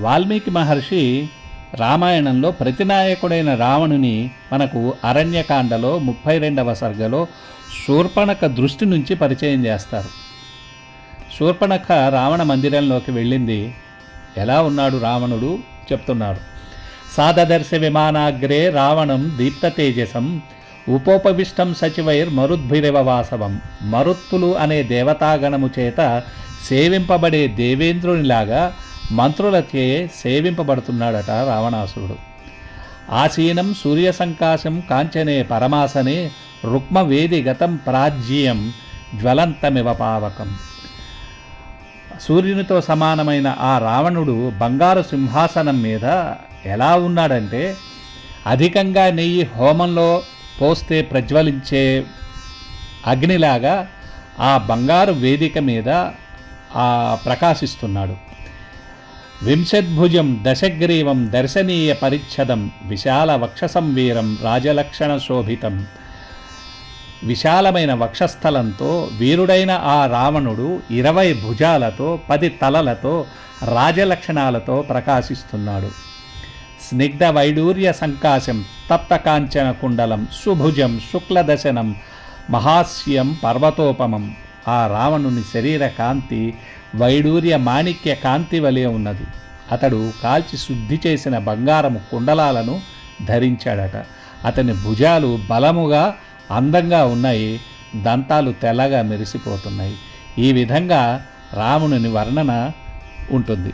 వాల్మీకి మహర్షి రామాయణంలో ప్రతినాయకుడైన రావణుని మనకు అరణ్యకాండలో 32వ సర్గలో శూర్పణఖ దృష్టి నుంచి పరిచయం చేస్తారు. శూర్పణఖ రావణ మందిరంలోకి వెళ్ళింది. ఎలా ఉన్నాడు రావణుడు చెప్తున్నాడు. సాదదర్శ విమానాగ్రే రావణం దీప్త తేజసం ఉపోపవిష్టం సచివైర్ మరుద్భిరవ వాసవం. మరుత్తులు అనే దేవతాగణము చేత సేవింపబడే దేవేంద్రునిలాగా మంత్రులచే సేవింపబడుతున్నాడట రావణాసురుడు. ఆసీనం సూర్యసంకాశం కాంచనే పరమాసనే రుక్మవేది గతం ప్రాజ్యం జ్వలంతమివ పావకం. సూర్యునితో సమానమైన ఆ రావణుడు బంగారు సింహాసనం మీద ఎలా ఉన్నాడంటే, అధికంగా నెయ్యి హోమంలో పోస్తే ప్రజ్వలించే అగ్నిలాగా ఆ బంగారు వేదిక మీద ప్రకాశిస్తున్నాడు. వింశద్భుజం దశగ్రీవం దర్శనీయ పరిచ్ఛదం విశాల వక్షసంవీరం రాజలక్షణ శోభితం. విశాలమైన వక్షస్థలంతో వీరుడైన ఆ రావణుడు 20 భుజాలతో 10 తలలతో రాజలక్షణాలతో ప్రకాశిస్తున్నాడు. స్నిగ్ధ వైడూర్య సంకాశం తప్తకాంచన కుండలం సుభుజం శుక్లదశనం మహాస్యం పర్వతోపమం. ఆ రావణుని శరీర కాంతి వైడూర్య మాణిక్య కాంతి వలె ఉన్నది. అతడు కాల్చి శుద్ధి చేసిన బంగారము కుండలాలను ధరించాడట. అతని భుజాలు బలముగా అందంగా ఉన్నాయి, దంతాలు తెల్లగా మెరిసిపోతున్నాయి. ఈ విధంగా రావణుని వర్ణన ఉంటుంది.